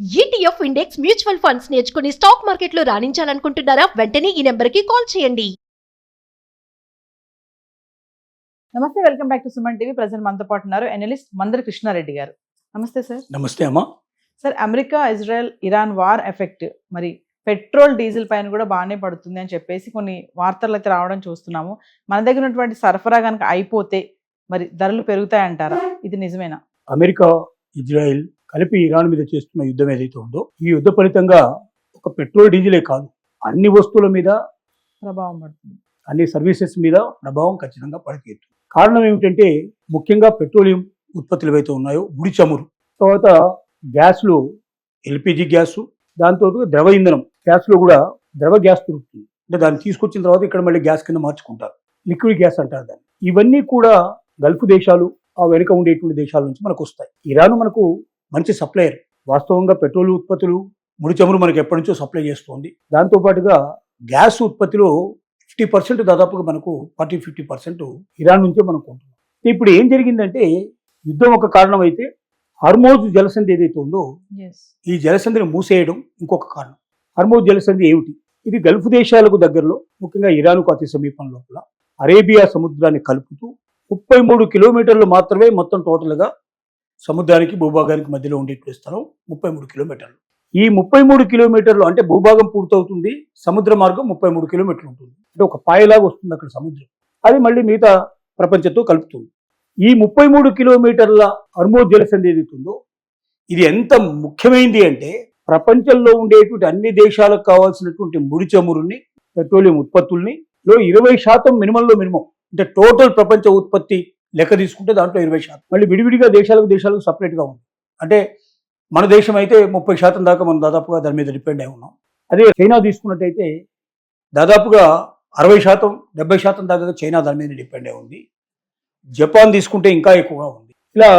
ETF index mutual funds నేర్చుకుని stock మార్కెట్లో రాణించాలనుకుంటున్నారా? వెంటనే ఈ నెంబర్కి కాల్ చేయండి. నమస్తే, welcome back to Suman TV. Present మనతో పాటు ఉన్నారు ఎనలిస్ట్ మందరి కృష్ణారెడ్డి గారు. నమస్తే సార్. నమస్తే అమ్మా. Sir, America, Israel, Iran war effect మరి పెట్రోల్ డీజిల్ పైన కూడా బాగానే పడుతుంది అని చెప్పేసి కొన్ని వార్తలు అయితే రావడం చూస్తున్నాము. మన దగ్గర ఉన్నటువంటి సరఫరా కనుక అయిపోతే మరి ధరలు పెరుగుతాయంటారా? ఇది నిజమేనా? అమెరికా, ఇజ్రాయెల్ కలిపి ఇరాన్ మీద చేస్తున్న యుద్ధం ఏదైతే ఉందో, ఈ యుద్ధ ఫలితంగా ఒక పెట్రోల్ డీజిలే కాదు, అన్ని వస్తువుల మీద ప్రభావం పడుతుంది, అన్ని సర్వీసెస్ మీద ప్రభావం ఖచ్చితంగా పడితీరుతుంది. కారణం ఏమిటంటే ముఖ్యంగా పెట్రోలియం ఉత్పత్తులు ఏవైతే ఉన్నాయో, ముడి చమురు, తర్వాత గ్యాస్లు, ఎల్పిజి గ్యాసు, దాంతో ద్రవ ఇంధనం గ్యాస్లో కూడా ద్రవ గ్యాస్ దొరుకుతుంది. అంటే దాన్ని తీసుకొచ్చిన తర్వాత ఇక్కడ మళ్ళీ గ్యాస్ కింద మార్చుకుంటారు, లిక్విడ్ గ్యాస్ అంటారు దాన్ని. ఇవన్నీ కూడా గల్ఫ్ దేశాలు, ఆ వెనుక ఉండేటువంటి దేశాల నుంచి మనకు వస్తాయి. ఇరాన్ మనకు మంచి సప్లయర్. వాస్తవంగా పెట్రోల్ ఉత్పత్తులు, ముడి చమురు మనకు ఎప్పటి నుంచో సప్లై చేస్తుంది. దాంతోపాటుగా గ్యాస్ ఉత్పత్తిలో 50% దాదాపుగా మనకు 40-50% ఇరాన్ నుంచే మనం కొంటున్నాం. ఇప్పుడు ఏం జరిగిందంటే, యుద్ధం ఒక కారణం అయితే, హర్మోజ్ జలసంధి ఏదైతే ఉందో ఈ జలసంధిని మూసేయడం ఇంకొక కారణం. హర్మోజ్ జలసంధి ఏమిటి? ఇది గల్ఫ్ దేశాలకు దగ్గరలో, ముఖ్యంగా ఇరాన్కు అతి సమీపం లోపల అరేబియా సముద్రాన్ని కలుపుతూ 33 కిలోమీటర్లు మాత్రమే మొత్తం టోటల్గా సముద్రానికి భూభాగానికి మధ్యలో ఉండేటువంటి స్థలం 33 కిలోమీటర్లు. ఈ 33 కిలోమీటర్లు అంటే భూభాగం పూర్తవుతుంది, సముద్ర మార్గం 33 కిలోమీటర్లు ఉంటుంది. అంటే ఒక పాయలాగా వస్తుంది అక్కడ సముద్రం. అది మళ్ళీ మిగతా ప్రపంచంతో కలుపుతుంది. ఈ 33 కిలోమీటర్ల హర్మోజ్ జలసంధి ఏదైతుందో, ఇది ఎంత ముఖ్యమైనది అంటే, ప్రపంచంలో ఉండేటువంటి అన్ని దేశాలకు కావాల్సినటువంటి ముడి చమురుని, పెట్రోలియం ఉత్పత్తుల్ని 20% మినిమంలో మినిమం, అంటే టోటల్ ప్రపంచ ఉత్పత్తి లెక్క తీసుకుంటే దాంట్లో 20%. మళ్ళీ విడివిడిగా దేశాలకు సపరేట్గా ఉంది. అంటే మన దేశం అయితే 30% దాకా మనం దాదాపుగా దాని మీద డిపెండ్ అయి ఉన్నాం. అదే చైనా తీసుకున్నట్టయితే దాదాపుగా 60%, 70% దాకా చైనా దాని మీద డిపెండ్ అయి ఉంది. జపాన్ తీసుకుంటే ఇంకా ఎక్కువగా ఉంది. ఇలా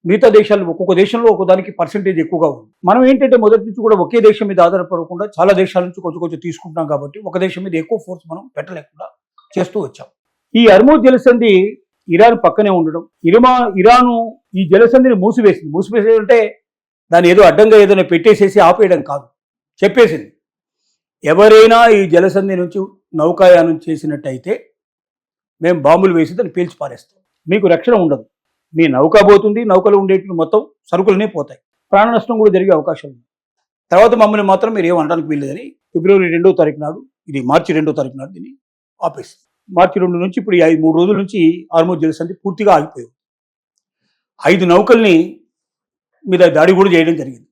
మిగతా దేశాలు ఒక్కొక్క దేశంలో ఒక్కొక్కదానికి పర్సెంటేజ్ ఎక్కువగా ఉంది. మనం ఏంటంటే మొదటి నుంచి కూడా ఒకే దేశం మీద ఆధారపడకుండా చాలా దేశాల నుంచి కొంచెం తీసుకుంటున్నాం కాబట్టి ఒక దేశం మీద ఎక్కువ ఫోర్స్ మనం పెట్టలేకుండా చేస్తూ వచ్చాం. ఈ హర్మోజ్ జలసంధి ఇరాన్ పక్కనే ఉండడం, ఇరాను ఈ జలసంధిని మూసివేసేది అంటే దాన్ని ఏదో అడ్డంగా ఏదైనా పెట్టేసేసి ఆపేయడం కాదు, చెప్పేసింది ఎవరైనా ఈ జలసంధి నుంచి నౌకాయానం చేసినట్టయితే మేము బాంబులు వేసి దాన్ని పేల్చి పారేస్తాం, మీకు రక్షణ ఉండదు, మీ నౌక పోతుంది, నౌకలో ఉండేటువంటి మొత్తం సరుకులనే పోతాయి, ప్రాణ నష్టం కూడా జరిగే అవకాశం ఉంది. తర్వాత మమ్మల్ని మాత్రం మీరు ఏమనడానికి వీల్లేదని ఫిబ్రవరి 2వ తారీఖు నాడు, ఇది మార్చి 2వ తారీఖు నాడు దీన్ని ఆపేస్తుంది. మార్చి 2 నుంచి ఇప్పుడు 3 రోజుల నుంచి హర్మోజ్ జలసంధి పూర్తిగా ఆగిపోయింది. 5 నౌకల్ని మీద దాడి కూడా చేయడం జరిగింది,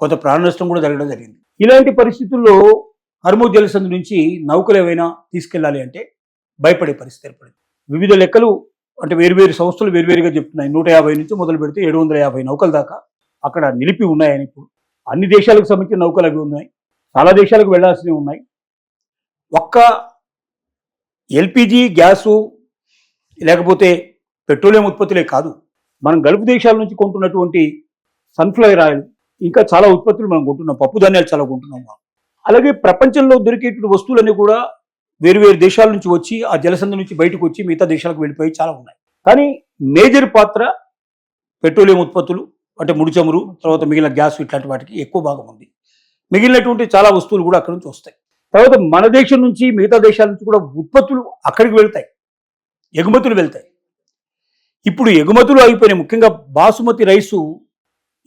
కొంత ప్రాణ నష్టం కూడా జరగడం జరిగింది. ఇలాంటి పరిస్థితుల్లో హర్మోజ్ జలసంధి నుంచి నౌకలు ఏవైనా తీసుకెళ్ళాలి అంటే భయపడే పరిస్థితి ఏర్పడింది. వివిధ లెక్కలు అంటే వేరువేరు సంస్థలు వేరువేరుగా చెప్తున్నాయి. 150 నుంచి మొదలు పెడితే 750 నౌకల దాకా అక్కడ నిలిపి ఉన్నాయని. ఇప్పుడు అన్ని దేశాలకు సంబంధించిన నౌకలు అవి ఉన్నాయి, చాలా దేశాలకు వెళ్లాల్సినవి ఉన్నాయి. ఒక్క ఎల్పిజి గ్యాసు లేకపోతే పెట్రోలియం ఉత్పత్తులే కాదు, మనం గల్ఫ్ దేశాల నుంచి కొంటున్నటువంటి సన్ఫ్లవర్ ఆయిల్, ఇంకా చాలా ఉత్పత్తులు మనం కొంటున్నాం, పప్పు ధాన్యాలు చాలా కొంటున్నాం. అలాగే ప్రపంచంలో దొరికేటువంటి వస్తువులన్నీ కూడా వేరువేరు దేశాల నుంచి వచ్చి ఆ జలసంధి నుంచి బయటకు వచ్చి మిగతా దేశాలకు వెళ్ళిపోయి చాలా ఉన్నాయి. కానీ మేజర్ పాత్ర పెట్రోలియం ఉత్పత్తులు అంటే ముడి చమురు, తర్వాత మిగిలిన గ్యాస్, ఇట్లాంటి వాటికి ఎక్కువ భాగం ఉంది. మిగిలినటువంటి చాలా వస్తువులు కూడా అక్కడి నుంచి వస్తాయి. తర్వాత మన దేశం నుంచి మిగతా దేశాల నుంచి కూడా ఉత్పత్తులు అక్కడికి వెళ్తాయి, ఎగుమతులు వెళ్తాయి. ఇప్పుడు ఎగుమతులు అయిపోయినాయి. ముఖ్యంగా బాసుమతి రైసు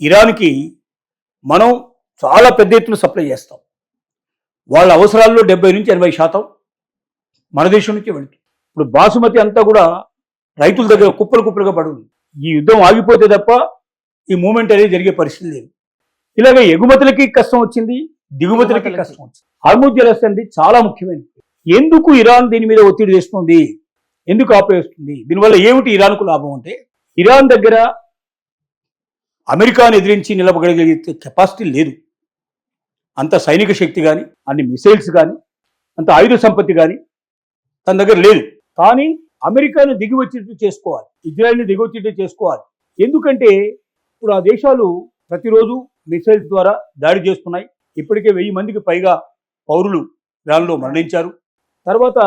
ఇరాన్కి మనం చాలా పెద్ద ఎత్తున సప్లై చేస్తాం. వాళ్ళ అవసరాల్లో 70-80% మన దేశం నుంచి వెళ్తుంది. ఇప్పుడు బాసుమతి అంతా కూడా రైతుల దగ్గర కుప్పలుగా పడుతుంది. ఈ యుద్ధం ఆగిపోతే తప్ప ఈ మూమెంట్ అనేది జరిగే పరిస్థితి లేదు. ఇలాగ ఎగుమతులకి కష్టం వచ్చింది, దిగుమతులకి కష్టం వచ్చింది. హర్మోజ్ జలసంధి చాలా ముఖ్యమైనది. ఎందుకు ఇరాన్ దీని మీద ఒత్తిడి చేస్తుంది, ఎందుకు ఆపేస్తుంది, దీనివల్ల ఏమిటి ఇరాన్కు లాభం అంటే, ఇరాన్ దగ్గర అమెరికాను ఎదిరించి నిలబడగలిగే కెపాసిటీ లేదు. అంత సైనిక శక్తి కానీ, అన్ని మిసైల్స్ కానీ, అంత ఆయుధ సంపత్తి కానీ తన దగ్గర లేదు. కానీ అమెరికాను దిగివచ్చేట్టు చేసుకోవాలి, ఇజ్రాయెల్ని దిగివచ్చేట్టు చేసుకోవాలి. ఎందుకంటే ఇప్పుడు ఆ దేశాలు ప్రతిరోజు మిసైల్స్ ద్వారా దాడి చేస్తున్నాయి. ఇప్పటికే 1000 మందికి పైగా పౌరులు ఇరాన్లో మరణించారు. తర్వాత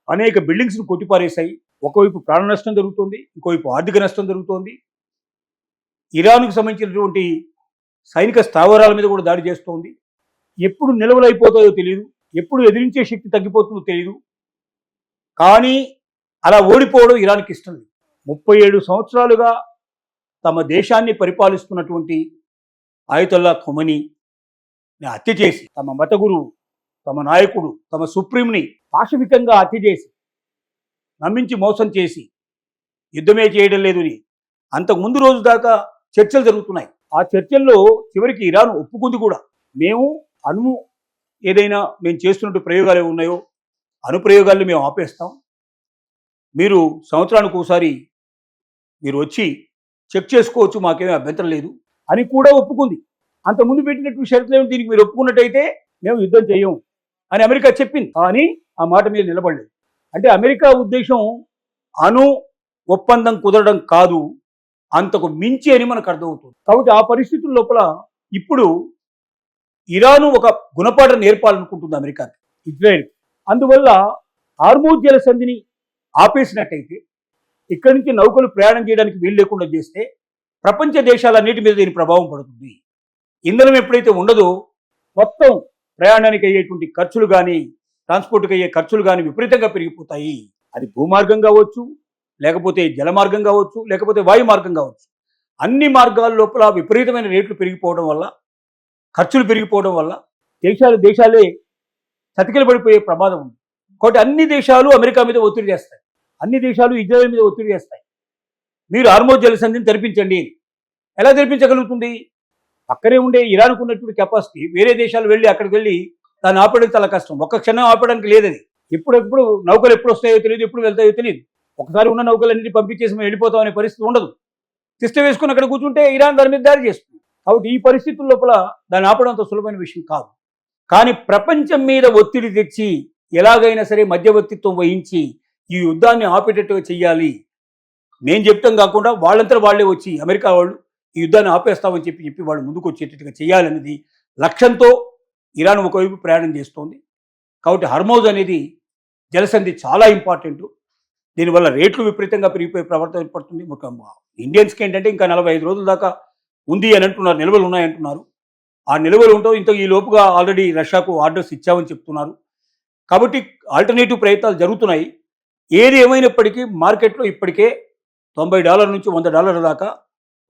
అనేక బిల్డింగ్స్ను కొట్టిపారేశాయి. ఒకవైపు ప్రాణ నష్టం జరుగుతుంది, ఇంకోవైపు ఆర్థిక నష్టం జరుగుతోంది. ఇరాన్కు సంబంధించినటువంటి సైనిక స్థావరాల మీద కూడా దాడి చేస్తోంది. ఎప్పుడు నిలవలైపోతాయో తెలియదు, ఎప్పుడు ఎదిరించే శక్తి తగ్గిపోతుందో తెలియదు. కానీ అలా ఓడిపోవడం ఇరాన్కి ఇష్టం లేదు. 37 సంవత్సరాలుగా తమ దేశాన్ని పరిపాలిస్తున్నటువంటి ఆయతుల్లా ఖొమైనీని హత్య చేసి, తమ మత గురువు, తమ నాయకుడు, తమ సుప్రీంని పాశవికంగా హత్య చేసి, నమ్మించి మోసం చేసి యుద్ధమే చేయడం లేదని అంతకు ముందు రోజు దాకా చర్చలు జరుగుతున్నాయి. ఆ చర్చల్లో చివరికి ఇరాన్ ఒప్పుకుంది కూడా. మేము ఏదైనా మేము చేస్తున్నట్టు ప్రయోగాలు ఏమి ఉన్నాయో అనుప్రయోగాలను మేము ఆపేస్తాం, మీరు సంవత్సరానికి ఒకసారి మీరు వచ్చి చెక్ చేసుకోవచ్చు, మాకేమీ అభ్యంతరం లేదు అని కూడా ఒప్పుకుంది. అంతకుముందు పెట్టినటువంటి షరతులు ఏమి, దీనికి మీరు ఒప్పుకున్నట్టయితే మేము యుద్ధం చేయము అని అమెరికా చెప్పింది. కానీ ఆ మాట మీద నిలబడలేదు. అంటే అమెరికా ఉద్దేశం అణు ఒప్పందం కుదరడం కాదు, అంతకు మించి అని మనకు అర్థమవుతుంది. కాబట్టి ఆ పరిస్థితుల లోపల ఇప్పుడు ఇరాను ఒక గుణపాఠం నేర్పాలనుకుంటుంది అమెరికాకి, ఇజ్రాయెల్. అందువల్ల హార్మూజ్ జలసంధిని ఆపేసినట్టయితే, ఇక్కడి నుంచి నౌకలు ప్రయాణం చేయడానికి వీలు లేకుండా చేస్తే ప్రపంచ దేశాలన్నిటి మీద దీని ప్రభావం పడుతుంది. ఇంధనం ఎప్పుడైతే ఉండదో మొత్తం ప్రయాణానికి అయ్యేటువంటి ఖర్చులు కానీ, ట్రాన్స్పోర్ట్కి అయ్యే ఖర్చులు కానీ విపరీతంగా పెరిగిపోతాయి. అది భూమార్గం కావచ్చు, లేకపోతే జల మార్గం కావచ్చు, లేకపోతే వాయు మార్గం కావచ్చు. అన్ని మార్గాల లోపల విపరీతమైన రేట్లు పెరిగిపోవడం వల్ల, ఖర్చులు పెరిగిపోవడం వల్ల దేశాలే చతికిల పడిపోయే ప్రమాదం ఉంది. కాబట్టి అన్ని దేశాలు అమెరికా మీద ఒత్తిడి చేస్తాయి, అన్ని దేశాలు ఇజ్రాయెల్ మీద ఒత్తిడి చేస్తాయి. మీరు హార్మూజ్ జలసంధిని తెరిపించండి. ఎలా తెరిపించగలుగుతుంది? పక్కనే ఉండే ఇరాన్కు ఉన్నటువంటి కెపాసిటీ వేరే దేశాలు వెళ్ళి అక్కడికి వెళ్ళి దాన్ని ఆపడం చాలా కష్టం. ఒక్క క్షణం ఆపడానికి లేదది. ఎప్పుడెప్పుడు నౌకలు ఎప్పుడు వస్తాయో తెలియదు, ఎప్పుడు వెళ్తాయో తెలియదు. ఒకసారి ఉన్న నౌకలన్నింటినీ పంపించేసి మేము వెళ్ళిపోతాం అనే పరిస్థితి ఉండదు. తిష్ట వేసుకుని అక్కడ కూర్చుంటే ఇరాన్ దాని మీద దాడి చేస్తుంది. కాబట్టి ఈ పరిస్థితుల లోపల దాన్ని ఆపడం అంత సులభమైన విషయం కాదు. కానీ ప్రపంచం మీద ఒత్తిడి తెచ్చి ఎలాగైనా సరే మధ్యవర్తిత్వం వహించి ఈ యుద్ధాన్ని ఆపేటట్టుగా చెయ్యాలి. నేను చెప్తాం కాకుండా వాళ్ళంతా వాళ్ళే వచ్చి అమెరికా వాళ్ళు ఈ యుద్ధాన్ని ఆపేస్తామని చెప్పి వాళ్ళు ముందుకు వచ్చేటట్టుగా చేయాలనేది లక్ష్యంతో ఇరాన్ ఒకవైపు ప్రయాణం చేస్తోంది. కాబట్టి హార్మూజ్ అనేది జలసంధి చాలా ఇంపార్టెంట్. దీనివల్ల రేట్లు విపరీతంగా పెరిగిపోయే ప్రవర్తన ఏర్పడుతుంది. ఇండియన్స్కి ఏంటంటే ఇంకా 45 రోజుల దాకా ఉంది అని అంటున్నారు, నిల్వలు ఉన్నాయంటున్నారు. ఆ నిల్వలు ఉంటావు ఇంత ఈ లోపుగా ఆల్రెడీ రష్యాకు ఆర్డర్స్ ఇచ్చామని చెప్తున్నారు. కాబట్టి ఆల్టర్నేటివ్ ప్రయత్నాలు జరుగుతున్నాయి. ఏది ఏమైనప్పటికీ మార్కెట్లో ఇప్పటికే $90 నుంచి $100 దాకా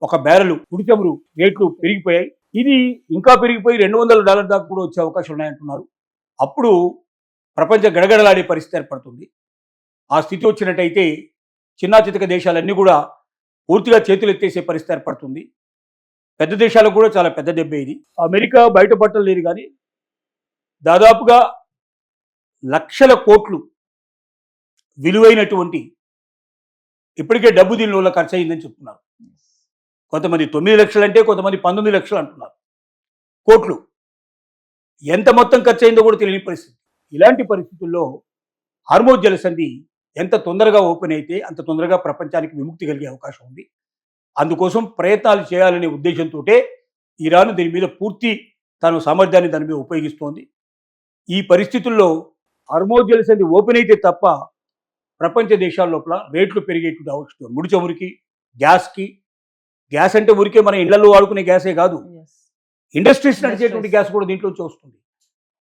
ఒక బ్యారెలు ముడి చమురు రేట్లు పెరిగిపోయాయి. ఇది ఇంకా పెరిగిపోయి $200 దాకా కూడా వచ్చే అవకాశం ఉన్నాయంటున్నారు. అప్పుడు ప్రపంచం గడగడలాడే పరిస్థితి ఏర్పడుతుంది. ఆ స్థితి వచ్చినట్టయితే చిన్నా చితక దేశాలన్నీ కూడా పూర్తిగా చేతులు ఎత్తేసే పరిస్థితి ఏర్పడుతుంది. పెద్ద దేశాలకు కూడా చాలా పెద్ద దెబ్బ ఇది. అమెరికా బయటపట్టలేదు, కానీ దాదాపుగా లక్షల కోట్లు విలువైనటువంటి ఇప్పటికే డబ్బు దీనివల్ల ఖర్చు అయిందని చెప్తున్నారు. కొంతమంది 9 లక్షలు అంటే, కొంతమంది 19 లక్షలు అంటున్నారు. కోట్లు ఎంత మొత్తం ఖర్చు అయిందో కూడా తెలియని పరిస్థితి. ఇలాంటి పరిస్థితుల్లో హార్మూజ్ జలసంధి ఎంత తొందరగా ఓపెన్ అయితే అంత తొందరగా ప్రపంచానికి విముక్తి కలిగే అవకాశం ఉంది. అందుకోసం ప్రయత్నాలు చేయాలనే ఉద్దేశంతో ఇరాన్ దీని మీద పూర్తి తన సామర్థ్యాన్ని దాని మీద ఉపయోగిస్తోంది. ఈ పరిస్థితుల్లో హార్మూజ్ జలసంధి ఓపెన్ అయితే తప్ప ప్రపంచ దేశాల లోపల రేట్లు పెరిగేటువంటి అవసరం. ముడి చమురికి, గ్యాస్కి, గ్యాస్ అంటే ఊరికే మన ఇళ్లలో వాడుకునే గ్యాసే కాదు, ఇండస్ట్రీస్ నడిచేటువంటి గ్యాస్ కూడా దీంట్లోంచి వస్తుంది.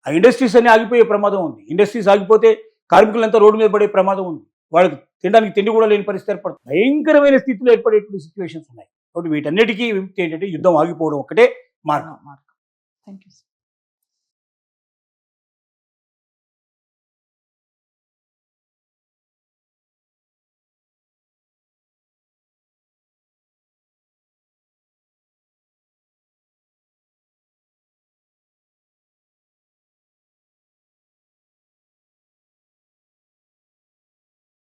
ఆ ఇండస్ట్రీస్ అన్ని ఆగిపోయే ప్రమాదం ఉంది. ఇండస్ట్రీస్ ఆగిపోతే కార్మికులంతా రోడ్డు మీద పడే ప్రమాదం ఉంది. వాళ్ళకి తినడానికి తిండి కూడా లేని పరిస్థితి ఏర్పడుతుంది. భయంకరమైన స్థితిలో ఏర్పడేటువంటి సిచ్యువేషన్స్ ఉన్నాయి. కాబట్టి వీటన్నిటికీ విముక్తి ఏంటంటే యుద్ధం ఆగిపోవడం ఒక్కటే మార్గం. Thank you.